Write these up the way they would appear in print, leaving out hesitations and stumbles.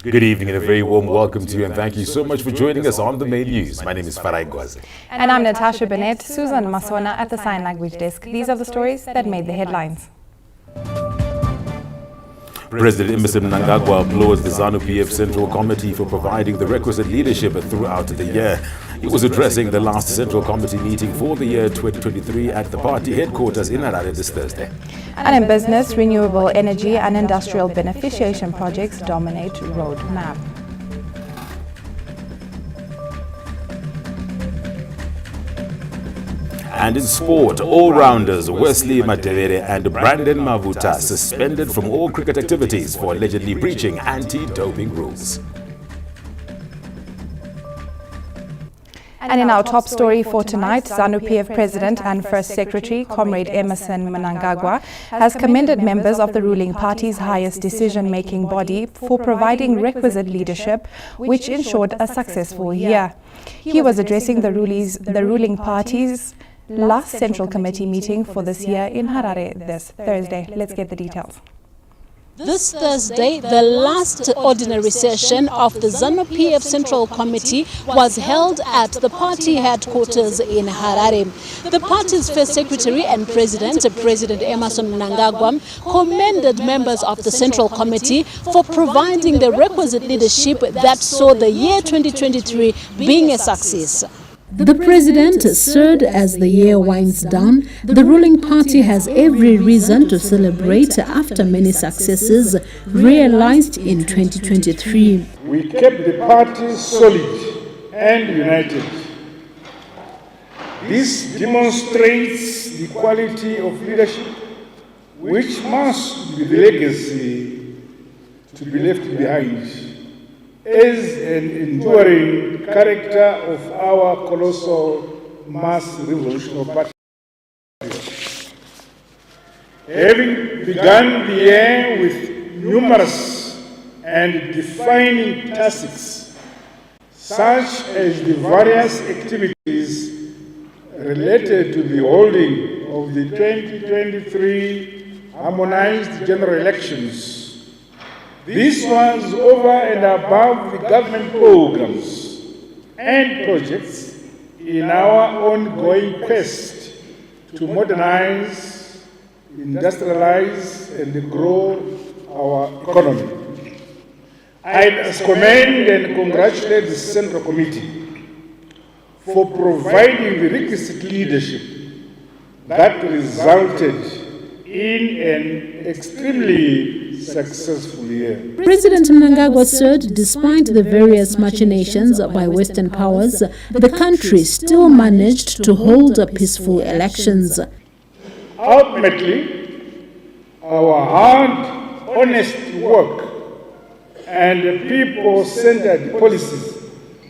Good evening and a very warm welcome to you, and thank you so much for joining us on the main news. My name is Gwazi. And I'm Natasha Bennett, Susan Masona at the Sign Language Desk. These are the stories that made the headlines. President Emmerson Mnangagwa applauds the ZANU-PF Central Committee for providing the requisite leadership throughout the year. He was addressing the last Central Committee meeting for the year 2023 at the party headquarters in Harare this Thursday. And in business, renewable energy and industrial beneficiation projects dominate roadmap. And in sport, all-rounders Wesley Matevere and Brandon Mavuta suspended from all cricket activities for allegedly breaching anti-doping rules. And in our top story for tonight, ZANU-PF President and First Secretary, Comrade Emmerson Mnangagwa, has commended members of the ruling party's highest decision-making body for providing requisite leadership, which ensured a successful year. He was addressing the ruling party's last Central Committee meeting for this year in Harare this Thursday. Let's get the details. This Thursday, the last ordinary session of the ZANU-PF Central Committee was held at the party headquarters in Harare. The party's first secretary and president, President Emmerson Mnangagwa, commended members of the Central Committee for providing the requisite leadership that saw the year 2023 being a success. The president said as the year winds down, the ruling party has every reason to celebrate after many successes realized in 2023. We kept the party solid and united. This demonstrates the quality of leadership, which must be the legacy to be left behind as an enduring character of our colossal mass revolutionary party. Having begun the year with numerous and defining tasks, such as the various activities related to the holding of the 2023 harmonized general elections. This was over and above the government programs and projects in our ongoing quest to modernize, industrialize, and grow our economy. I commend and congratulate the Central Committee for providing the requisite leadership that resulted in an extremely successful year. President Mnangagwa said despite the various machinations by Western powers, the country still managed to hold peaceful elections. Ultimately, our hard, honest work and people-centered policies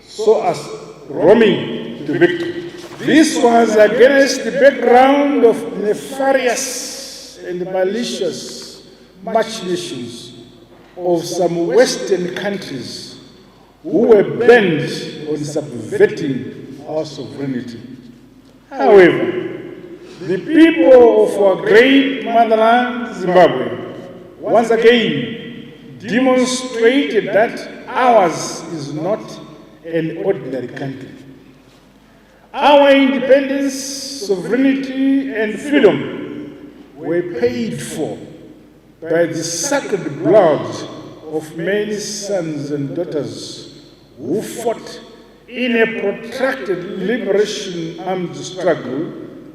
saw us roaming to victory. This was against the background of nefarious and malicious machinations of some Western countries who were bent on subverting our sovereignty. However, the people of our great motherland, Zimbabwe, once again demonstrated that ours is not an ordinary country. Our independence, sovereignty, and freedom were paid for by the sacred blood of many sons and daughters who fought in a protracted liberation armed struggle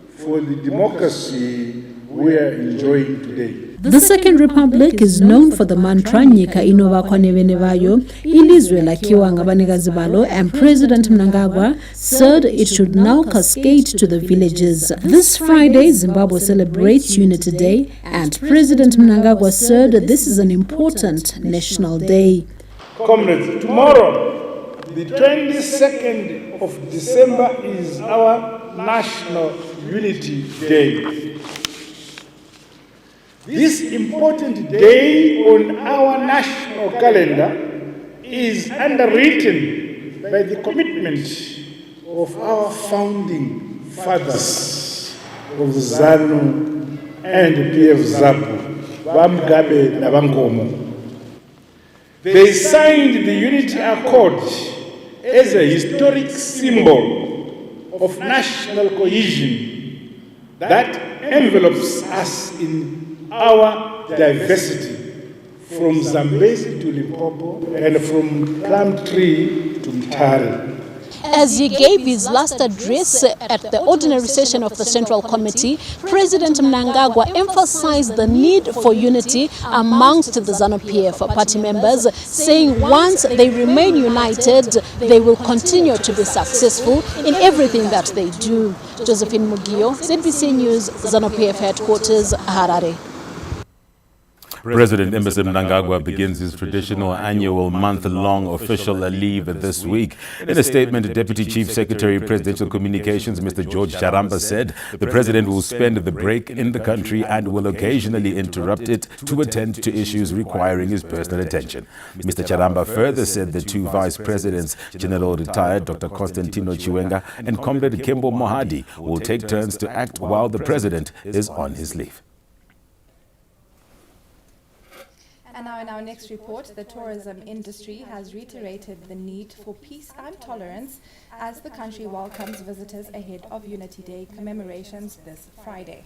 for the democracy we are enjoying today. The Second Republic is known for the mantra Nyika inova kwa nevenevayo, ilizwe lakiwa ngabanikazi balo, and President Mnangagwa said it should now cascade to the villages. This Friday, Zimbabwe celebrates Unity Day, and President Mnangagwa said this is an important national day. Comrades, tomorrow, the 22nd of December, is our National Unity Day. This important day on our national calendar is underwritten by the commitment of our founding fathers of ZANU and PF ZAPU, Bamgabe na Bangomo. They signed the Unity Accord as a historic symbol of national cohesion that envelopes us in our diversity, from Zambezi to Limpopo and from Plumtree to Harare. As he gave his last address at the ordinary session of the Central Committee, President Mnangagwa emphasized the need for unity amongst the ZANU-PF party members, saying once they remain united, they will continue to be successful in everything that they do. Josephine Mugio, ZBC News, ZANU-PF headquarters, Harare. President Emmerson Mnangagwa begins his traditional annual month-long official leave this week. In a statement, Deputy Chief Secretary Presidential Communications, Mr. George Charamba, said the president will spend the break in the country and will occasionally interrupt it to attend to issues requiring his personal attention. Mr. Charamba further said the two vice presidents, General Retired Dr. Constantino Chiwenga and Comrade Kembo Mohadi, will take turns to act while the president is on his leave. And now in our next report, the tourism industry has reiterated the need for peace and tolerance as the country welcomes visitors ahead of Unity Day commemorations this Friday.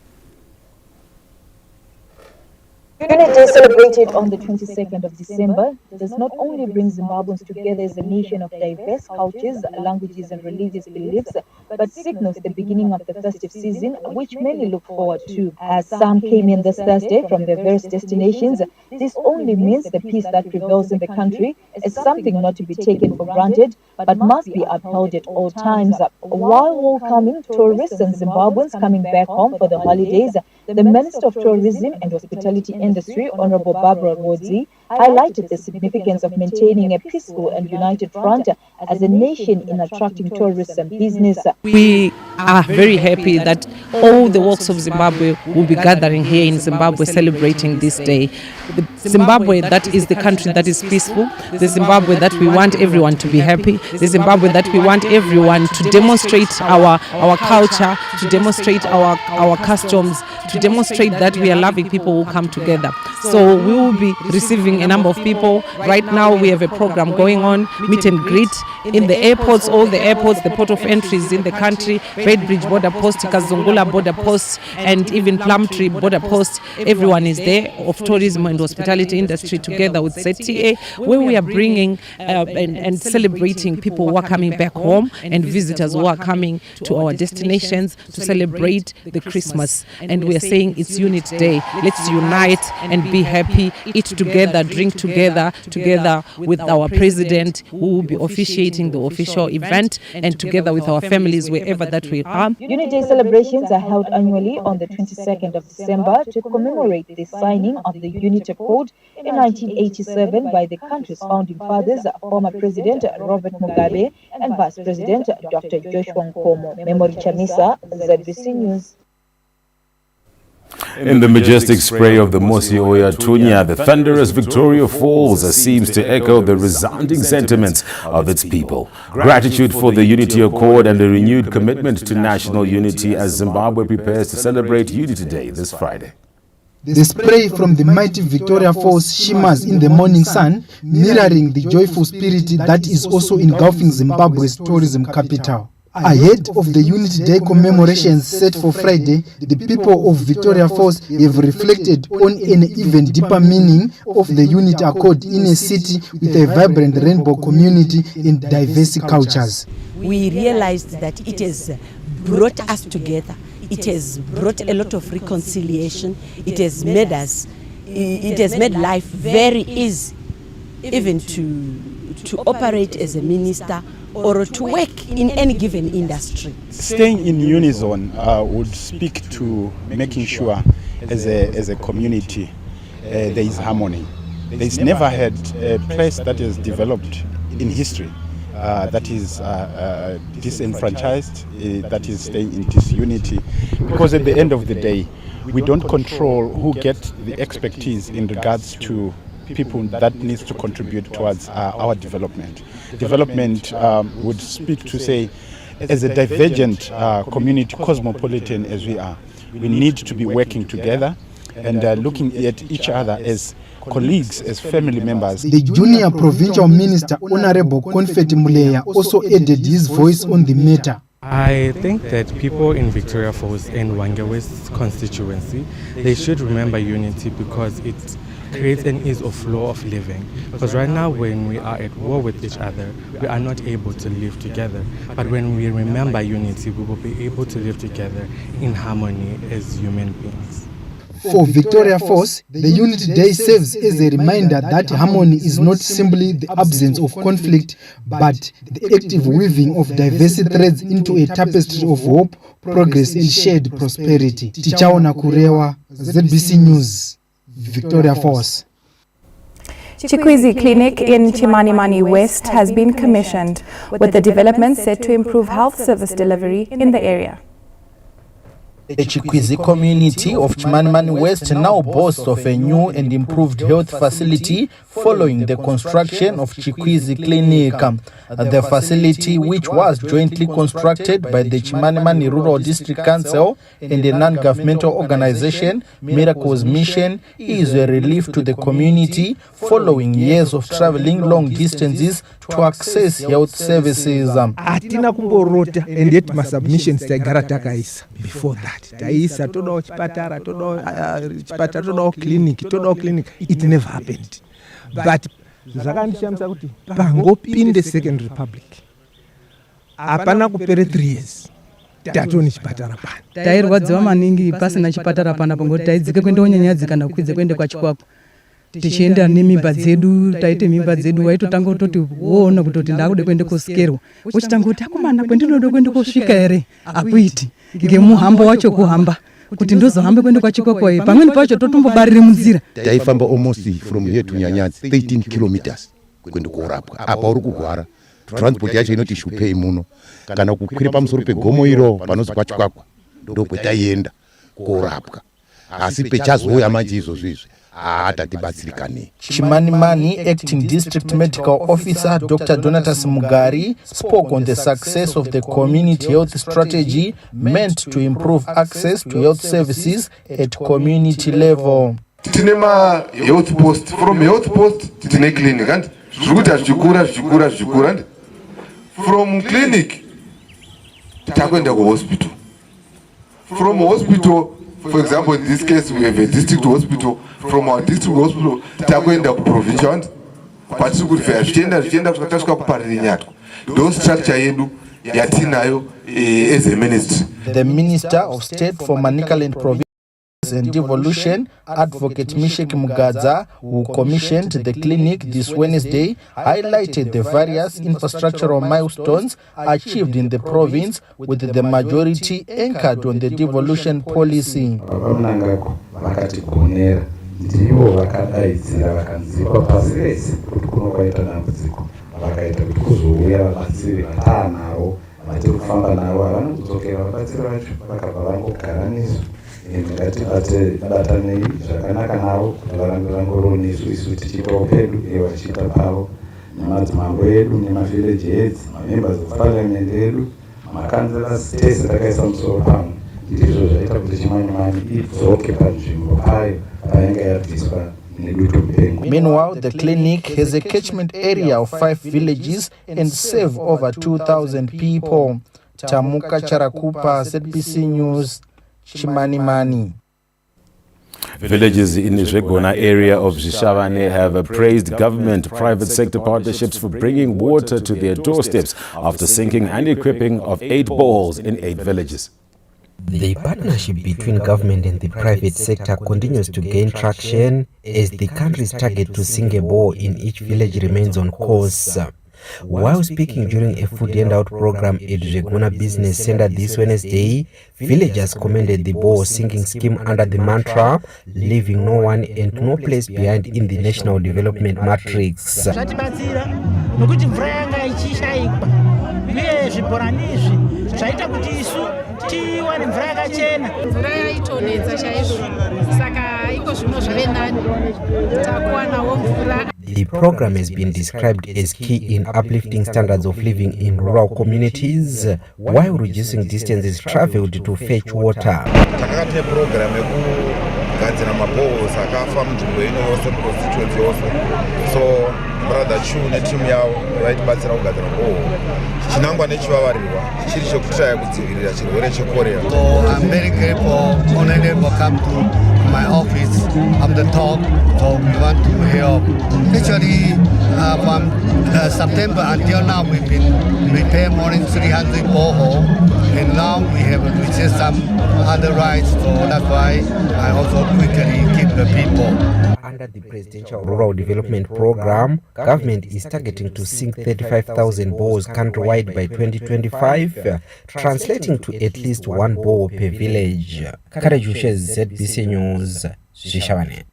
Unity Day, celebrated on the 22nd of December, does not only bring Zimbabweans together as a nation of diverse cultures, languages and religious beliefs, but signals the beginning of the festive season, which many look forward to. As some came in this Thursday from their various destinations, this only means the peace that prevails in the country is something not to be taken for granted, but must be upheld at all times. While welcoming tourists and Zimbabweans coming back home for the holidays, the Minister of Tourism and Hospitality Industry, Honorable Barbara Rodzi, highlighted the significance of maintaining a peaceful and united front as a nation in attracting tourists and business. We are very happy that all the walks of Zimbabwe will be gathering here in Zimbabwe celebrating this day. The Zimbabwe that is the country that is peaceful, the Zimbabwe that we want everyone to be happy, the Zimbabwe that we want everyone to demonstrate our culture, to demonstrate our customs, to demonstrate that we are loving people who come together. So we will be receiving a number of people. Right now we have a program going on, meet and greet in the airports, all the airports, the port of entries in the country, Redbridge border post, Kazungula border post, and even Plumtree border post. Everyone is there of tourism and hospitality industry together with ZTA, where we are bringing and celebrating people who are coming back home and visitors who are coming to our destinations to celebrate the Christmas. And we are saying it's Unity Day. Let's unite and be happy, eat together, drink together with our president who will be officiating the official event, and together with our families wherever that we are. Unity Day celebrations are held annually on the 22nd of December to commemorate the signing of the Unity Code in 1987 by the country's founding fathers, former President Robert Mugabe and Vice President Dr. Joshua Nkomo. Memory Chamisa, ZBC News. In the majestic spray of the Mosi Oya Tunya, the thunderous Victoria Falls seems to echo the resounding sentiments of its people. Gratitude for the Unity Accord and a renewed commitment to national unity as Zimbabwe prepares to celebrate Unity Day this Friday. The spray from the mighty Victoria Falls shimmers in the morning sun, mirroring the joyful spirit that is also engulfing Zimbabwe's tourism capital. Ahead of the Unity Day commemorations set for Friday, the people of Victoria Falls have reflected on an even deeper meaning of the Unity Accord in a city with a vibrant rainbow community and diverse cultures. We realized that it has brought us together. It has brought a lot of reconciliation. It has made life very easy, even to operate as a minister or to work in any given industry. Staying in unison would speak to making sure as a community there is harmony. There's never had a place that has developed in history that is disenfranchised, that is staying in disunity, because at the end of the day we don't control who gets the expertise in regards to people that needs to contribute towards our development. Development would speak to say, as a divergent community, cosmopolitan as we are, we need to be working together and looking at each other as colleagues, as family members. The junior provincial minister, Honorable Confetti Muleya, also added his voice on the matter. I think that people in Victoria Falls and Wange West constituency, they should remember unity because it creates an ease of flow of living. Because right now when we are at war with each other, we are not able to live together. But when we remember unity, we will be able to live together in harmony as human beings. For Victoria Falls, the Unity Day serves as a reminder that harmony is not simply the absence of conflict, but the active weaving of diverse threads into a tapestry of hope, progress and shared prosperity. Tichaona Kurewa, ZBC News, Victoria Falls. Chikwizi Clinic in Chimanimani West has been commissioned, with the development set to improve health service delivery in the area. The Chikwizi community of Chimanimani West now boasts of a new and improved health facility following the construction of Chikwizi Clinic. The facility, which was jointly constructed by the Chimanimani Rural District Council and the non-governmental organization Miracles Mission, is a relief to the community following years of traveling long distances to access health services. Atina kumborota and yet my submissions before that. Taisa todo chipatara todo clinic it never happened. But zakanishamisa kuti pangopinde second republic apana kupere 3 years tatoni chipatara pana tairwadziwa maningi pasina chipatara pana pangoti taidzike kuenda unyanyadzi kana kukwidze kuende kwachikwako tichienda nemimba dzedu taite mimba dzedu waitotanga kutoti woona kutoti ndakude kuende kosikerwa uchitanga kuti akomana kwendinode kuende kosvika ere akuiti ngemuhambo wacho kuhamba kuti ndozohambe kuende kwachikwakwa pamweni pacho totombobarire munzira taifamba almost from here to Nyanyadzi 13 kilometers kuende korapwa apa uri kugwara transport yacho inoti shupei muno kana kukwira pamusoro pegomo iro panozi kwachikwakwa ndokwetaienda korapwa asi pechazouya manje izvozvo atatibatsirikane. Chimanimani Acting District Medical Officer Dr. Donatas Mugari spoke on the success of the community health strategy meant to improve access to health services at community level. Tinema health post, from health post tine clinic and zvikura from clinic takwenda ku hospital, from hospital. For example, in this case, we have a district hospital. From our district hospital, takwenda ku provincial, patiri fair zvichienda kutasvika kuparire nyatwa. Ndo structure yedu yatinayo as a ministry. The Minister of State for Manicaland Province and Devolution, Advocate Mishek Mugadza, who commissioned the clinic this Wednesday, highlighted the various infrastructural milestones achieved in the province, with the majority anchored on the devolution policy. Ndivo vakadaidzira vakanzikwa pasi rese kuti kunokwaita dambudziko vakaita kuti kuzouya vabatsiri vataanavo vatiri kufamba navo havana kudzokera vabatsiri vacho vakabva vangogara nesu ngatibatanei zvakanaka navo kuti varambe vangorowo nesu isu tichiitawo pedu ivo vachiita pavo nemadzimambo edu nemavhileji heads mamembers of parliament edu makanzellors tese takaisa musoro pamwe ndizvo zvaita kuti Chimanimani idzoke panzvimbo payo. Meanwhile, the clinic has a catchment area of 5 villages and serve over 2,000 people. Tamuka Charakupa, ZBC News, Chimanimani. Villages in the Zwegona area of Zhishavane have praised government private sector partnerships for bringing water to their doorsteps after sinking and equipping of 8 boreholes in 8 villages. The partnership between government and the private sector continues to gain traction as the country's target to sink a borehole in each village remains on course. While speaking during a food handout program at Zwegona Business Center this Wednesday, villagers commended the borehole sinking scheme under the mantra, leaving no one and no place behind in the national development matrix. The program has been described as key in uplifting standards of living in rural communities while reducing distances traveled to fetch water. kugadzira mabohos akafa munzvimbo ino yose constituency yose. So brother Chu netimu yavo vaitibatsira kugadzira boho chinangwa nechivavarirwa chiri chekutraya kudzivirira chirwere chekorera. So I'm very grateful honorable come to my office. I'm the top, so we want to help. Actually, from September until now, we've been repairing more than 300 boreholes, and now we have reached some other rights. So that's why I also quickly keep the people. Under the Presidential Rural Development Program, government is targeting to sink 35,000 boreholes countrywide by 2025, translating to at least one borehole per village. Karajushes, ZBC News, Shishawane.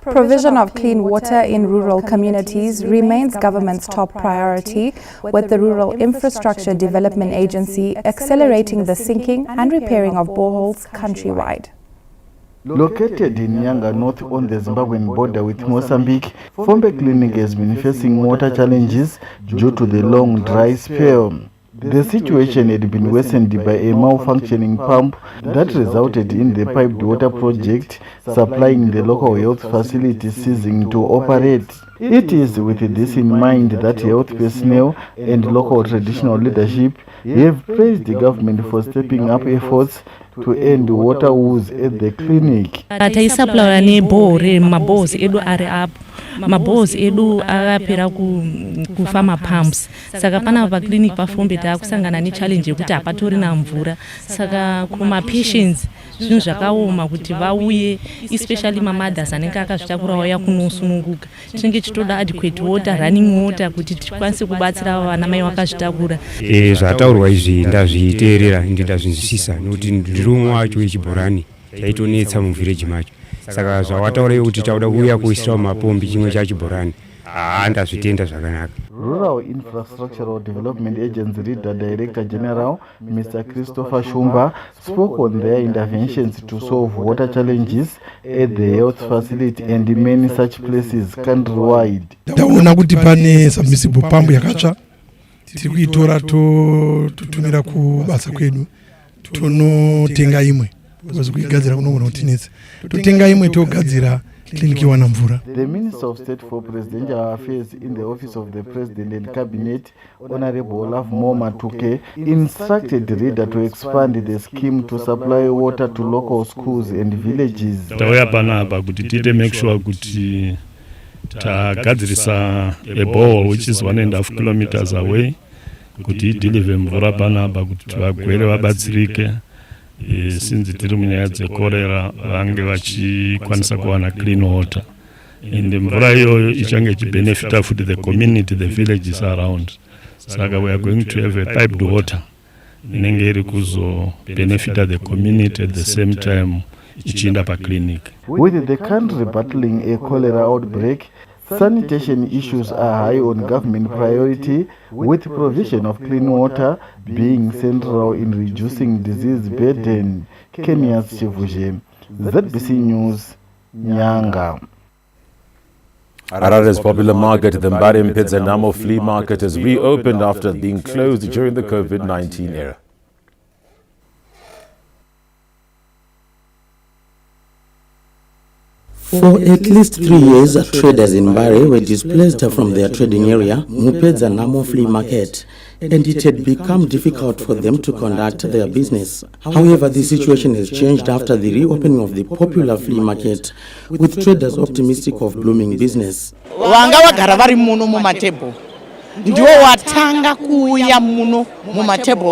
Provision of clean water in rural communities remains government's top priority, with the Rural Infrastructure Development Agency accelerating the sinking and repairing of boreholes countrywide. Located in Nyanga North on the Zimbabwean border with Mozambique, Fombe Clinic has been facing water challenges due to the long dry spell. The situation had been worsened by a malfunctioning pump that resulted in the piped water project supplying the local health facility ceasing to operate. It is with this in mind that health personnel and local traditional leadership have praised the government for stepping up efforts to end water woes at the clinic. Mabozi edu akapera kufa mapumps saka pana pa clinic pa Fombe takusangana ni challenge yekuti apatori na mvura saka kuma patients zvinhu zvakaoma kuti vauye especially mamadas anenge akazvitakura vauya kunosununguka tinenge chitoda adequate water running water kuti tikwanise kubatsira vana mai vakazvitakura. Zvataurwa izvi ndazviteerera ende ndazvinzwisisa nokuti ndirumu wacho wechibhorani chaitonetsa muvillage macho. Saka zvawataura kuti tauda kuuya kuisirawo mapombi chimwe chachibhorani ndazvitenda zvakanaka. Rural Infrastructural Development Agency Leader Director General Mr. Christopher Shumba spoke on their interventions to solve water challenges at the health facility and many such places countrywide. Taona kuti pane submersible pump yakatsva tiri kuitora totumira kubasa kwedu tonotenga imwe because kuigadzira kunogona kutinetsa totenga imwe togadzira kliniki wana mvura. The Minister of State for Presidential Affairs in the Office of the President and Cabinet, Honorable Olaf Matuke, instructed RIDA to expand the scheme to supply water to local schools and villages. Tauya panapa kuti tite make sure kuti tagadzirisa a borehole which is 1.5 kilometers away kuti deliver mvura panapa kuti vagwere vabatsirike. Since tiri munyaya dzekorera vange vachikwanisa kuwana clean water ende mvura iyoyo ichange ichibenefita futi the community, the villages around. Saka we are going to have a piped water inenge iri kuzobenefita the community at the same time ichienda paclinic. With the country battling a cholera outbreak, sanitation issues are high on government priority, with provision of clean water being central in reducing disease burden. Kenya's Chivuje, ZBC News, Nyanga. Harare's popular market, the Mbare Flea Market, has reopened after being closed during the COVID-19 era. For at least 3 years, traders in Mbare were displaced from their trading area, Mupedza Namo Flea Market, and it had become difficult for them to conduct their business. However, the situation has changed after the reopening of the popular flea market, with traders optimistic of blooming business. Vanga vagara vari muno mumatebho ndiwo watanga kuuya muno mumatebho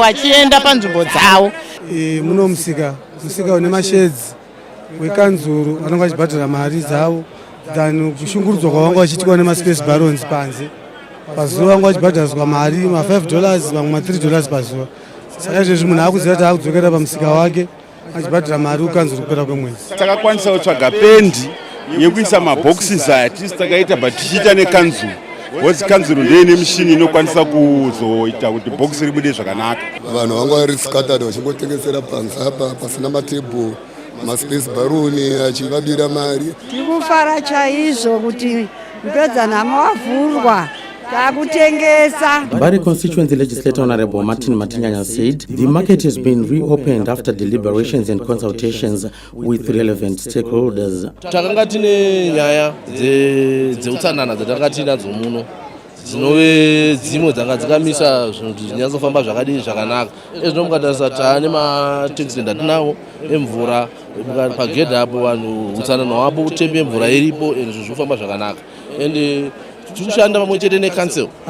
wachienda panzvimbo dzavo. Muno musika une mashedzi wekanzuru vanenge vachibhadhara mari dzavo than kushungurudzwa kwavanga vachiitwa nemaspace barons panze. Pazuva vanga vachibhadhariswa mari $5 vamwe $3 pazuva. Saka izvezvi munhu akuziva kuti akudzokera pamusika wake achibhadhara mari ukanzuru kupera kwemwedzi. Takakwanisa kutsvaga pendi yekuisa maboxes aya tisi takaita but tichiita nekanzuru. What's kanzuru ndiye nemishini inokwanisa kuzoita kuti box ribude zvakanaka. Vanhu vanga vari scattered vachingotengesera panze apa pasina matebho maspace baroni achivabira mari. Tikufara chaizvo kuti Mpedza Namo wavhurwa Bari constituency legislator Honorable Martin Matinyanya said the market has been reopened after deliberations and consultations with relevant stakeholders. Takanga tine nyaya dzeutsanana dzatanga tinadzo muno dzinove dzimwe dzanga dzikamisa zvinhu kuti zvinyatsofamba zvakadii zvakanaka. Ezvino mukatarisa taane mateksi ndatinawo emvura pagedhi apo vanhu utsanana hwapo kutembe mvura iripo ende zvinofamba zvakanaka. Ende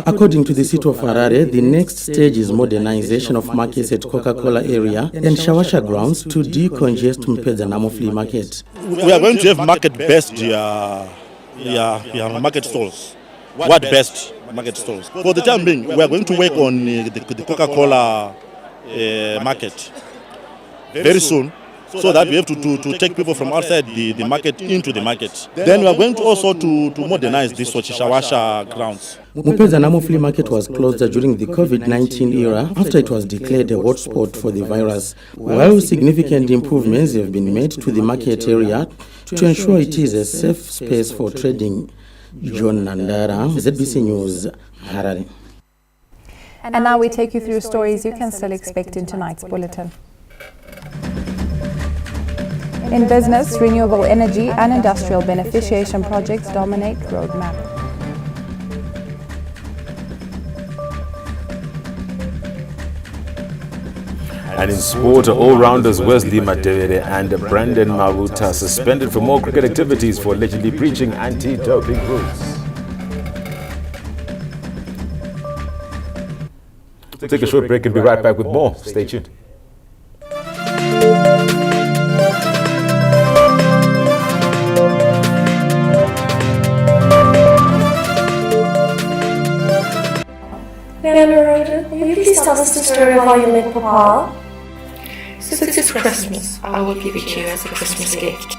according to the city of Harare, the next stage is modernization of markets at Coca-Cola area and Shawasha grounds to decongest Mpedzanamo flea market. We are going to have market-based market stalls. What best market stalls? For the time being, we are going to work on the Coca-Cola market very soon, so that we have to take people from outside the market into the market. Then we are going to also to modernize this Shawasha grounds. Mpedzanamo flea market was closed during the COVID-19 era after it was declared a hotspot for the virus. While significant improvements have been made to the market area to ensure it is a safe space for trading. John Nandara, ZBC News, Harare. And now we take you through stories you can still expect in tonight's bulletin. In business, renewable energy and industrial beneficiation projects dominate roadmap. And in sport, all-rounders Wesley Madere and Brandon Mavuta suspended from all cricket activities for allegedly breaching anti-doping rules. We'll take a short break and be right back with more. Stay tuned. Nana Rhoda, will you please tell us the story of how you met Papa? Since it's Christmas, I will give it to you as a Christmas gift.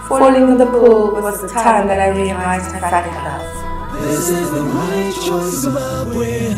Falling in the pool was the time that I realized I fell in love. This is the right choice, Zimbabwe.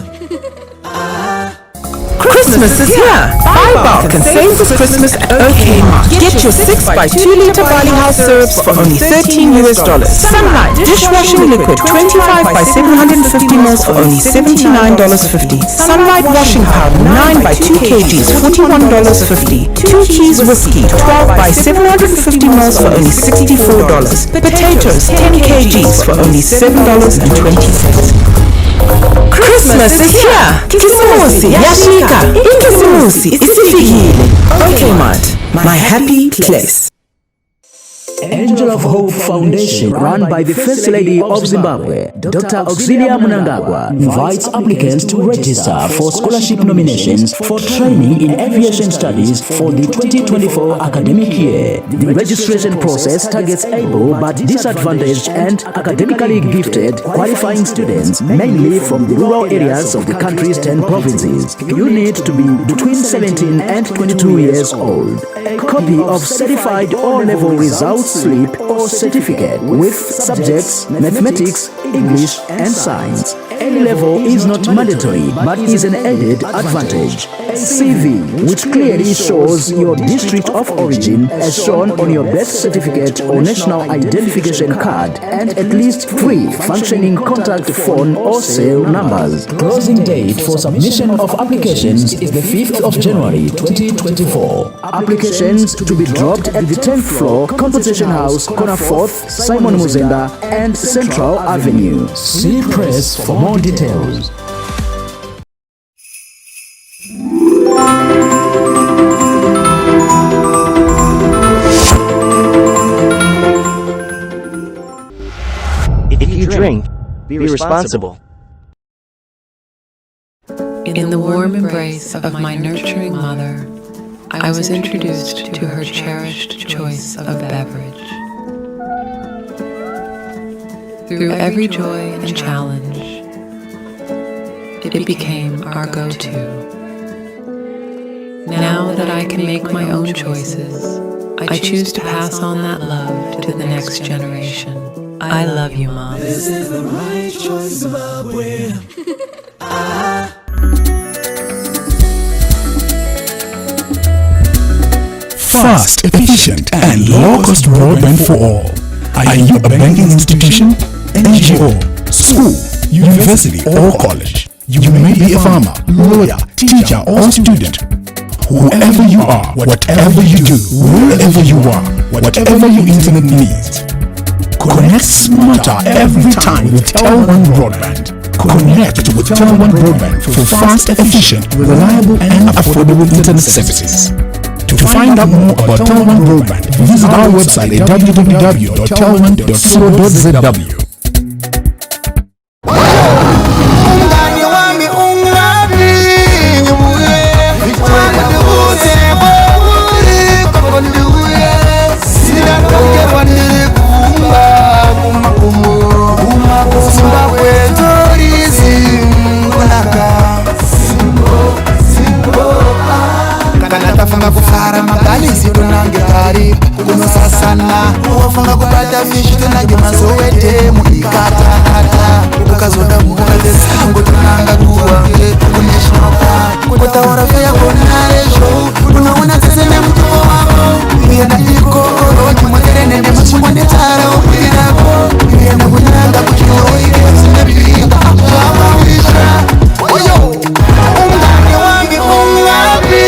Christmas is here! Buy bulk and save this Christmas at OK Mart. Get your 6x2 litre barley house syrups for only $13 US. Sunlight dishwashing liquid 25 by 750 ml for only $79.50. Sunlight washing powder 9 by 2 kgs $41.50. 2 keys whiskey 12 by 750 ml for only $64. Potatoes 10 kgs for only $7.20. Christmas is here! Kisimusi yashika! Ikisimusi isifikile! OK Mart, my happy place. Angel of Hope Foundation, run by the First Lady of Zimbabwe, Dr. Auxilia Mnangagwa, invites applicants to register for scholarship nominations for training in aviation studies for the 2024 academic year. The registration process targets able but disadvantaged and academically gifted qualifying students, mainly from the rural areas of the country's 10 provinces. You need to be between 17 and 22 years old. A copy of certified O-level results slip or certificate with subjects mathematics, English and science. Any level is not mandatory but is an added advantage. A CV which clearly shows your district of origin as shown on your birth certificate or national identification card, and at least 3 functioning contact phone or cell numbers. Closing date for submission of applications is the 5th of January 2024. Applications to be dropped at the 10th floor, Compensation House, corner 4th, Simon Muzenda and Central Avenue. See press for more details. If you drink, be responsible. In the warm embrace of my nurturing mother, I was introduced to her cherished choice of beverage. Through every joy and challenge, it became our go-to. Now that I can make my own choices, I choose to pass on that love to the next generation. I love you, Mom. This is the right choice, Zimbabwe. fast, efficient, and low-cost broadband for all. Are you a banking institution, NGO, school, university, or college? You may be a farmer, lawyer, teacher, or student. Whoever you are, whatever you do, wherever you are, whatever your internet needs, connect smarter every time with Tel1 Broadband. Connect with Tel1 Broadband for fast, efficient, reliable, and affordable internet services. To find out more about Tel1 Broadband, visit our website at www.tel1.co.zw. Fanga kufara magalisi tunange kari kunosasana wafanga kubata fishi tunange mazowete muikata ukazoda mukaze sango tunanga kuwange national park kutaora fya konare show unaona tsene mtuko wako yenda iko roji mwaterene ne machungwa ndetara upirako yenda kunanga kuchioi kesi nepinga kama wisha oyo ungane wangi ungapi.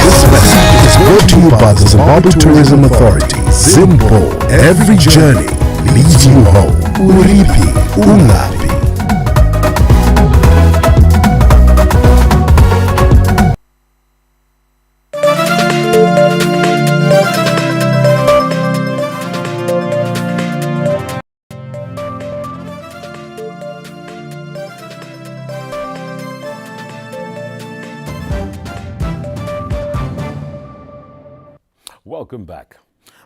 This message is brought to you by the Zimbabwe Tourism Authority. Zimbo, every journey leads you home. Uripi, Ungapi. Welcome back.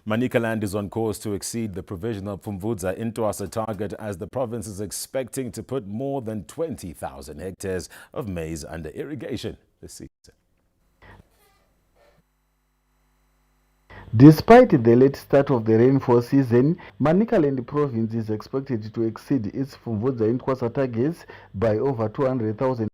Manicaland is on course to exceed the provisional Pfumvudza Intwasa target as the province is expecting to put more than 20,000 hectares of maize under irrigation this season. Despite the late start of the rainfall season, Manicaland province is expected to exceed its Pfumvudza Intwasa targets by over 200,000.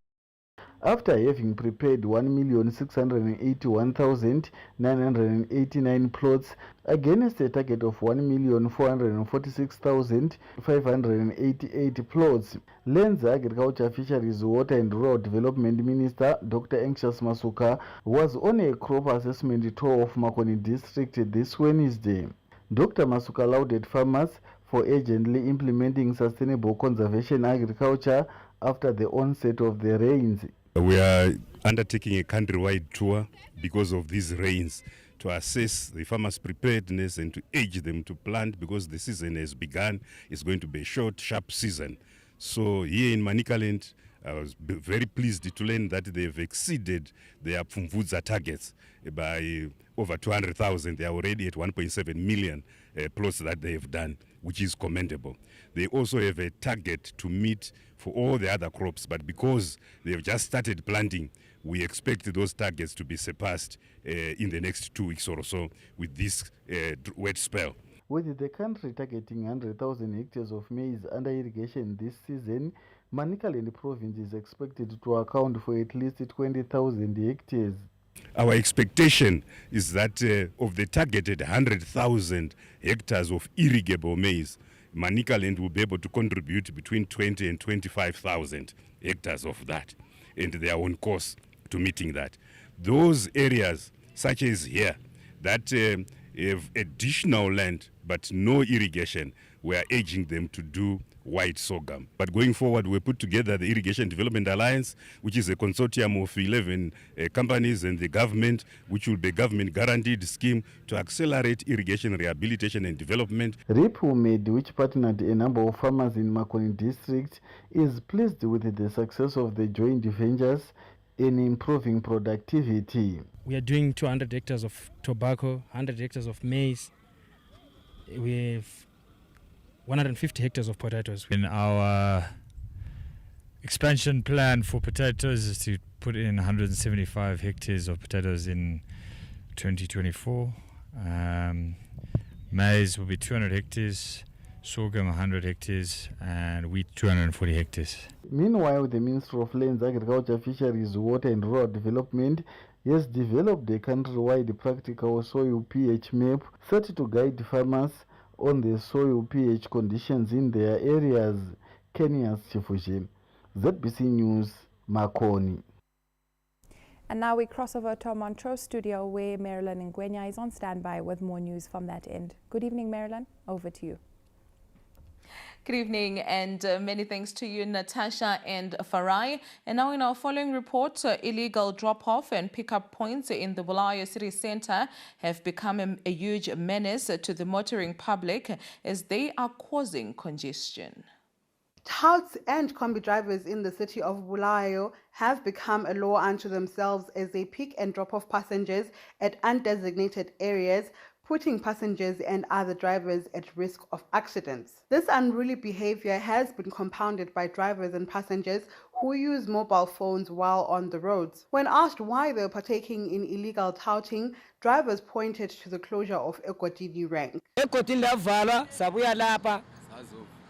After having prepared 1,681,989 plots against a target of 1,446,588 plots, Lands, Agriculture, Fisheries, Water and Rural Development Minister Dr. Anxious Masuka was on a crop assessment tour of Makoni district this Wednesday. Dr. Masuka lauded farmers for urgently implementing sustainable conservation agriculture after the onset of the rains. We are undertaking a countrywide tour because of these rains to assess the farmers' preparedness and to urge them to plant because the season has begun. It's going to be a short, sharp season. So here in Manicaland, I was very pleased to learn that they've exceeded their Pfumvudza targets by over 200,000. They are already at 1.7 million plots that they have done, which is commendable. They also have a target to meet for all the other crops, but because they have just started planting, we expect those targets to be surpassed in the next 2 weeks or so with this wet spell. With the country targeting 100,000 hectares of maize under irrigation this season, Manicaland province is expected to account for at least 20,000 hectares. Our expectation is that of the targeted 100,000 hectares of irrigable maize, Manicaland will be able to contribute between 20 and 25,000 hectares of that, and they are on course to meeting that. Those areas, such as here, that have additional land but no irrigation, we are urging them to do white sorghum. But going forward, we put together the Irrigation Development Alliance, which is a consortium of 11 companies and the government, which will be a government guaranteed scheme to accelerate irrigation rehabilitation and development. RIP Umed, which partnered a number of farmers in Makoni district, is pleased with the success of the joint ventures in improving productivity. We are doing 200 hectares of tobacco, 100 hectares of maize. We have 150 hectares of potatoes. In our expansion plan for potatoes is to put in 175 hectares of potatoes in 2024. Maize will be 200 hectares, sorghum 100 hectares, and wheat 240 hectares. Meanwhile, the Minister of Lands, Agriculture, Fisheries, Water and Rural Development He has developed a countrywide practical soil pH map set to guide farmers on the soil pH conditions in their areas. Kenya's Chifushi, ZBC News, Makoni. And now we cross over to our Montrose studio where Marilyn Ngwenya is on standby with more news from that end. Good evening, Marilyn. Over to you. Good evening and many thanks to you, Natasha and Farai. And now in our following report, illegal drop-off and pick-up points in the Bulawayo city centre have become a huge menace to the motoring public as they are causing congestion. Touts and combi drivers in the city of Bulawayo have become a law unto themselves as they pick and drop off passengers at undesignated areas, putting passengers and other drivers at risk of accidents. This unruly behavior has been compounded by drivers and passengers who use mobile phones while on the roads. When asked why they were partaking in illegal touting, drivers pointed to the closure of Ekotini rank.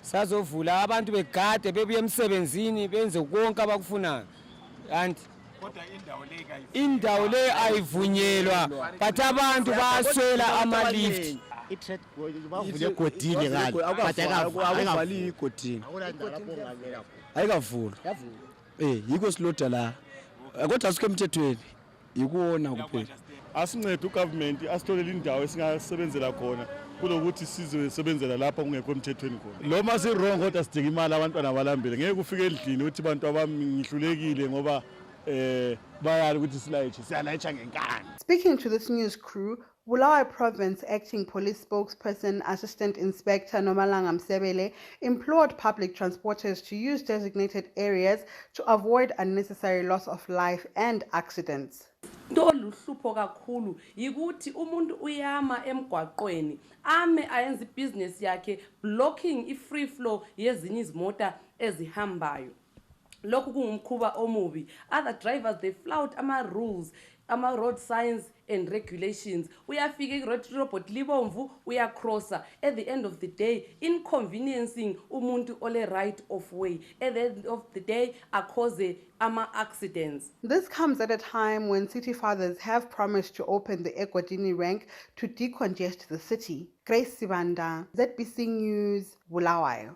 Sazovula abantu begade bebuye emsebenzini benze konke abakufunayo and indawo le ayivunyelwa but abantu baswela ama lift bavule egodini ngale akavali igodini ayikavula yiko siloda la kodwa asike emthethweni yikuona kuphela asincede ugovernment asitholele indawo esingasebenzela khona kulokuthi sizosebenzela lapha kungekho emthethweni khona lo mase wrong kodwa sidinga imali abantwana balambile ngeke ufike endlini uthi abantu abami ngihlulekile ngoba bayali ukuthi siyalayitsha ngenkani. Speaking to this news crew, Bulawayo Province Acting Police Spokesperson Assistant Inspector Nomalanga Msebele implored public transporters to use designated areas to avoid unnecessary loss of life and accidents. Oluhlupho kakhulu yikuthi umuntu uyama emgwaqweni ame ayenza business yakhe blocking i-free flow yezinye izimota ezihambayo. Lokhu kungumkhuba omubi. Other drivers they flout ama-rules, ama-road signs and regulations. Uyafika i-road robot libomvu uyacrossa. At the end of the day, inconveniencing umuntu ole right of way. At the end of the day, cause ama-accidents. This comes at a time when city fathers have promised to open the Ekwadini rank to decongest the city. Grace Sibanda, ZBC News, Bulawayo.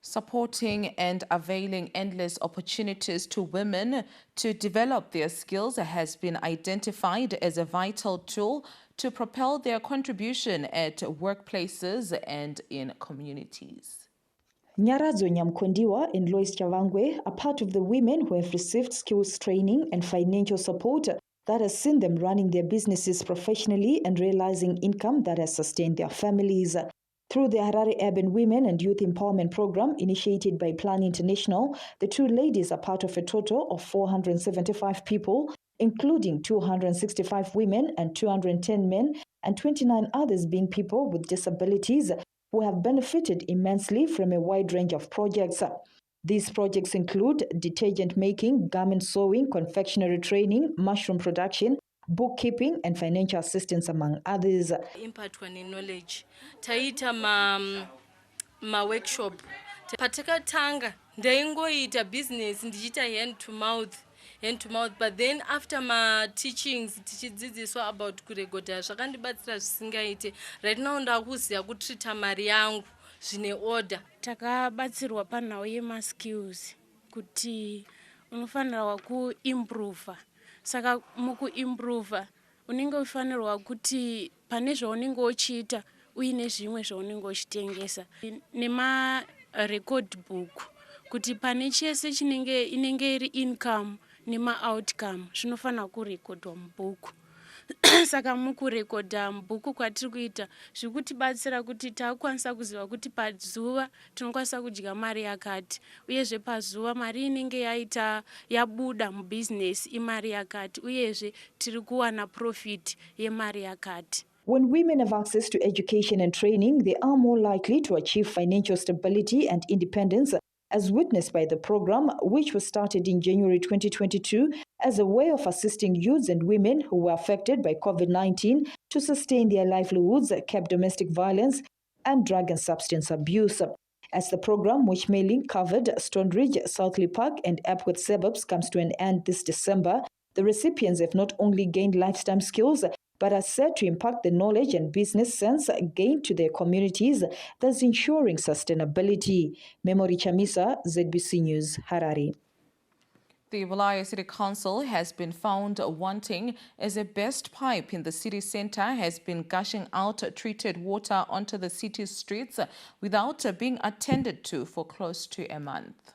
Supporting and availing endless opportunities to women to develop their skills has been identified as a vital tool to propel their contribution at workplaces and in communities. Nyaradzo Nyamkondiwa and Lois Chavangwe are part of the women who have received skills training and financial support that has seen them running their businesses professionally and realizing income that has sustained their families. Through the Harare Urban Women and Youth Empowerment Program initiated by Plan International, the two ladies are part of a total of 475 people, including 265 women and 210 men, and 29 others being people with disabilities who have benefited immensely from a wide range of projects. These projects include detergent making, garment sewing, confectionery training, mushroom production, bookkeeping and financial assistance among others. Impact when knowledge taita ma workshop patika tanga ndaingoita business ndichita hand to mouth, but then after my teachings tichidzidziswa about kuregodha zvakandibatsira zvisingaite. Right now ndakuziya kutrita mari yangu zvine order. Takabatsirwa panhau yema skills kuti unofanirwa kuimprove. Saka mukuimprove unenge ufanirwa kuti pane zvaunenge uchiita uine zvimwe zvaunenge uchitengesa nema record book kuti pane chese chinenge inenge iri income nema outcome zvinofanira kurekodwa mubhuku. Saka mukurekodha mubhuku kwatiri kuita zvikutibatsira kuti takwanisa kuziva kuti pazuva tinokwanisa kudya mari yakati uyezve pazuva mari inenge yaita yabuda mubusiness imari yakati uyezve tiri kuwana profit yemari yakati. When women have access to education and training, they are more likely to achieve financial stability and independence, as witnessed by the program, which was started in January 2022 as a way of assisting youths and women who were affected by COVID-19 to sustain their livelihoods, curb domestic violence, and drug and substance abuse. As the program, which mainly covered Stonebridge, Southley Park, and Epworth suburbs, comes to an end this December, The recipients have not only gained lifetime skills, but are set to impact the knowledge and business sense gained to their communities, thus ensuring sustainability. Memory Chamisa, ZBC News, Harare. The Bulawayo City Council has been found wanting as a best pipe in the city centre has been gushing out treated water onto the city's streets without being attended to for close to a month.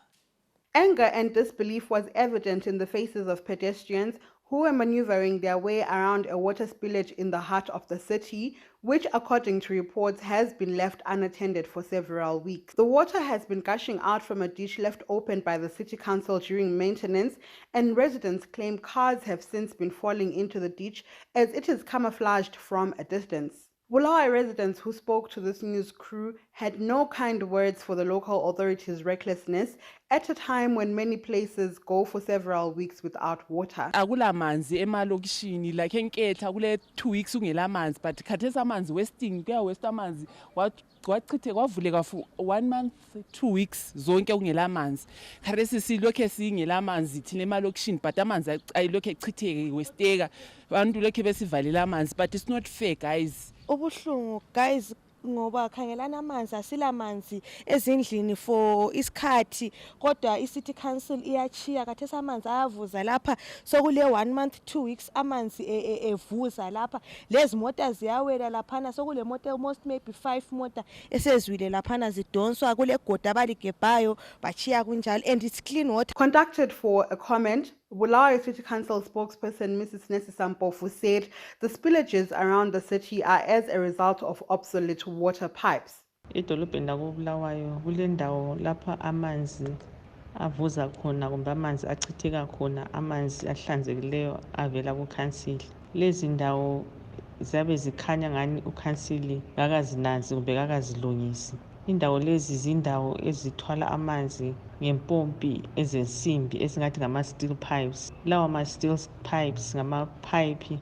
Anger and disbelief was evident in the faces of pedestrians who were maneuvering their way around a water spillage in the heart of the city, which according to reports has been left unattended for several weeks. The water has been gushing out from a ditch left open by the city council during maintenance, and residents claim cars have since been falling into the ditch as it is camouflaged from a distance. Bulawayo residents who spoke to this news crew had no kind words for the local authorities' recklessness at a time when many places go for several weeks without water. Akula manzi emalokishini like enketha kule 2 weeks ungela manzi, but khathesa manzi wasting kuya waste amanzi wachithe kwavuleka for 1 month 2 weeks zonke ungela manzi. Khathesi silokhe singela manzi thina emalokishini, but amanzi ayilokhe echitheke westeka abantu lokhe besivalela amanzi, but it's not fair, guys. Ubuhlungu guys ngoba khangelana amanzi asila manzi ezindlini for isikhathi, kodwa i-city council iyachiya kathesa amanzi ayavuza lapha sokule 1 month 2 weeks amanzi evuza lapha, lezi mota ziyawela laphana sokule mota almost maybe 5 mota esezwile laphana zidonswa kule goda baligebhayo bachiya kunjalo, and it's clean water. Conducted for a comment, Bulawayo City Council spokesperson Mrs. Nesisa Mpofu said the spillages around the city are as a result of obsolete water pipes. Edolobheni lakoBulawayo kulendawo lapha amanzi avuza khona kumbe amanzi achitheka khona, amanzi ahlanzekileyo avela kuCouncil. Lezi ndawo ziyabe zikhanya ngani uCouncil kakazinanzi kumbe kakazilungisi. Indawo lezi zindawo ezithwala amanzi ngempompi ezensimbi esingathi ngama-steel pipes. Lawa ma-steel pipes ngamaphayiphi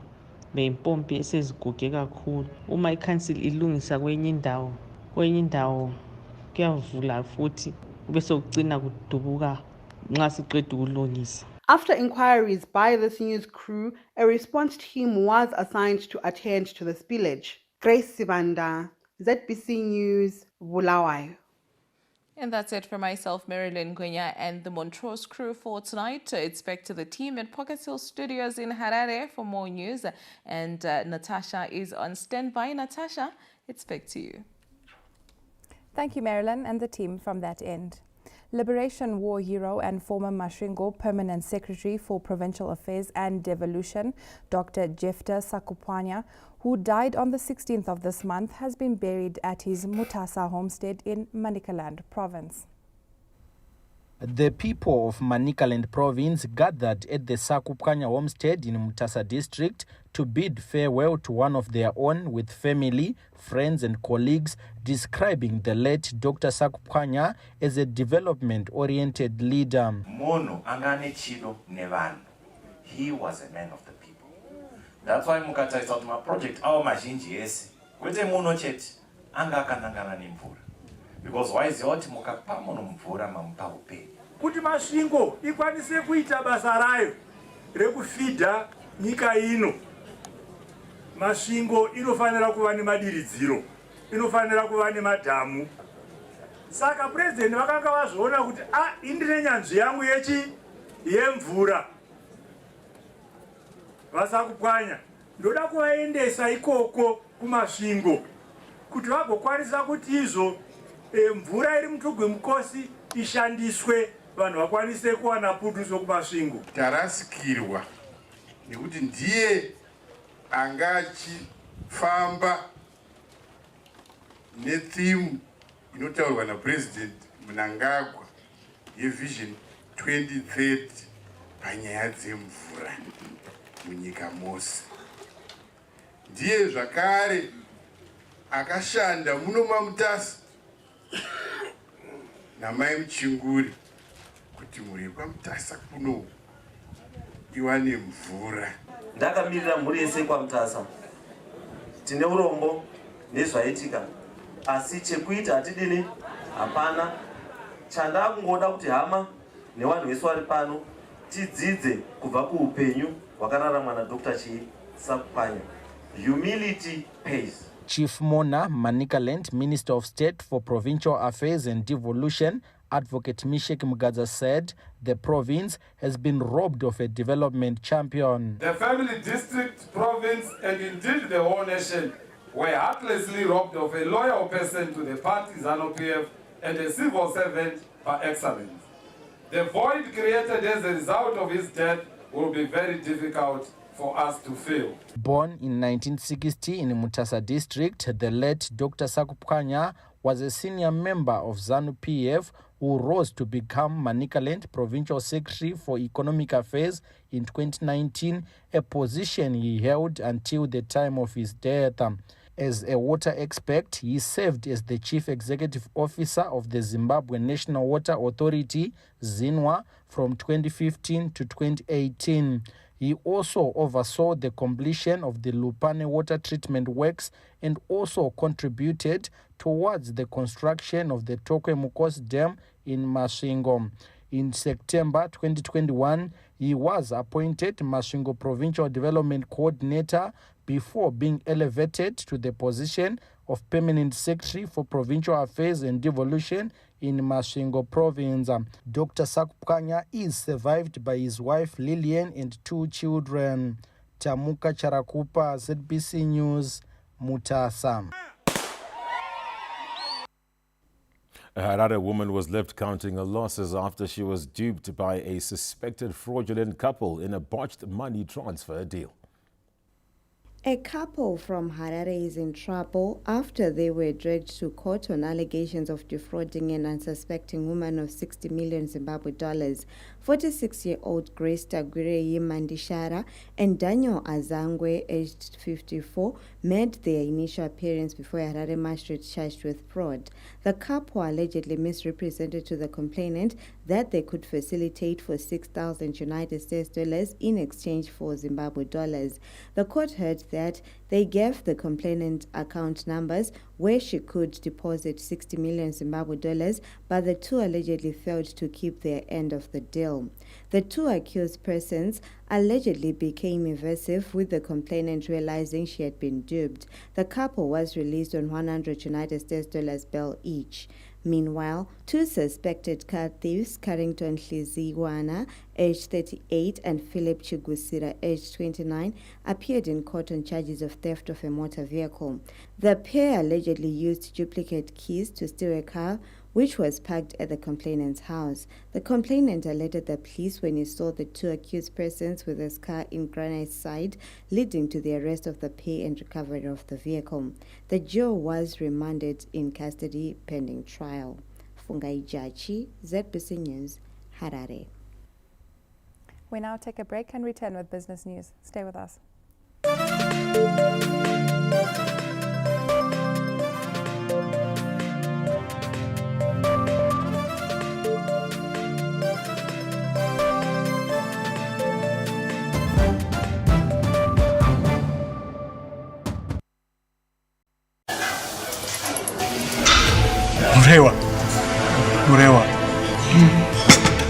bempompi eseziguge kakhulu. Uma iCouncil ilungisa kwenye indawo kuyavula futhi bese kucina kudubuka nxa siqeda ukulungisa. After inquiries by this news crew, a response team was assigned to attend to the spillage. Grace Sibanda, ZBC News, Bulawayo. And that's it for myself, Marilyn Gwenya, and the Montrose crew for tonight. It's back to the team at Pocket Hill Studios in Harare for more news. And Natasha is on standby. Natasha, it's back to you. Thank you, Marilyn, and the team from that end. Liberation War hero and former Masvingo Permanent Secretary for Provincial Affairs and Devolution, Dr. Jeffa Sakop, who died on the 16th of this month, has been buried at his Mutasa homestead in Manicaland province. The people of Manicaland province gathered at the Sakop homestead in Mutasa district to bid farewell to one of their own with family, friends and colleagues, describing the late Dr. Sakop as a development-oriented leader. Mono angane chino nevan. He was a man of the people. That's why mukata is out my project our mazhinji yes. Kwete mono chet anga kanangana nimvura. Because why is yoti mukapa mono mvura mampa upe. Kuti Masvingo ikwanise kuita basa rayo rekufidha nyika ino. Masvingo inofanira kuva nemadiridziro, inofanira kuva nemadhamu. Saka president vakanga vazoona kuti indine nyanzvi yangu yemvura. Vasakupwanya ndoda kuvaendesa ikoko kuMasvingo kuti vagokwanisa kuti izo mvura iri mutugwe mukosi ishandiswe vanhu vakwanise kuwana pundutso kuMasvingo. Tarasikirwa nekuti ndiye anga achifamba netheme inotaurwa naPresident Mnangagwa yeVision 2030 panyaya dzemvura munyika mose. Ndiye zvakare akashanda muno maMutasa namai Muchinguri kuti muri kwaMutasa kuno iwane mvura. Ndakamirira mhuri yese kwaMutasa. Tine urombo nezvaitika. Asi chekuita hatidini hapana. Chandakungoda kuti hama nevanhu vese vari pano tidzidze kubva kuupenyu hwakararamwa naDr. Sakop. Humility pays. Chief Mona Manicaland, Minister of State for Provincial Affairs and Devolution, Advocate Mishek Mgadza said the province has been robbed of a development champion. The family district, province, and indeed the whole nation were heartlessly robbed of a loyal person to the party ZANU-PF and a civil servant par excellence. The void created as a result of his death will be very difficult for us to fill. Born in 1960 in Mutasa district, the late Dr. Sakop was a senior member of ZANU-PF who rose to become Manicaland Provincial Secretary for Economic Affairs in 2019, a position he held until the time of his death. As a water expert, he served as the Chief Executive Officer of the Zimbabwe National Water Authority, ZINWA, from 2015 to 2018. He also oversaw the completion of the Lupane water treatment works and also contributed towards the construction of the Tokwe Mukos Dam in Masvingo. In September 2021, he was appointed Masvingo Provincial Development Coordinator before being elevated to the position of Permanent Secretary for Provincial Affairs and Devolution in Masvingo Province. Dr. Sakop is survived by his wife Lillian and 2 children. Tamuka Charakupa, ZBC News, Mutasa. A Harare woman was left counting her losses after she was duped by a suspected fraudulent couple in a botched money transfer deal. A couple from Harare is in trouble after they were dragged to court on allegations of defrauding an unsuspecting woman of 60 million Zimbabwe dollars. 46-year-old Grace Tagwirei Mandishara and Daniel Azangwe, aged 54, made their initial appearance before a Harare magistrate charged with fraud. The couple allegedly misrepresented to the complainant that they could facilitate for 6,000 United States dollars in exchange for Zimbabwe dollars. The court heard that they gave the complainant account numbers where she could deposit 60 million Zimbabwe dollars, but the two allegedly failed to keep their end of the deal. The two accused persons allegedly became evasive, with the complainant realizing she had been duped. The couple was released on 100 United States dollars bail each. Meanwhile, 2 suspected car thieves, Carrington Hliziwana, aged 38, and Philip Chigusira, aged 29, appeared in court on charges of theft of a motor vehicle. The pair allegedly used duplicate keys to steal a car which was parked at the complainant's house. The complainant alerted the police when he saw the 2 accused persons with his car in Granite's side, leading to the arrest of the pair and recovery of the vehicle. The duo was remanded in custody pending trial. Fungai Jachi, ZBC News, Harare. We now take a break and return with business news. Stay with us.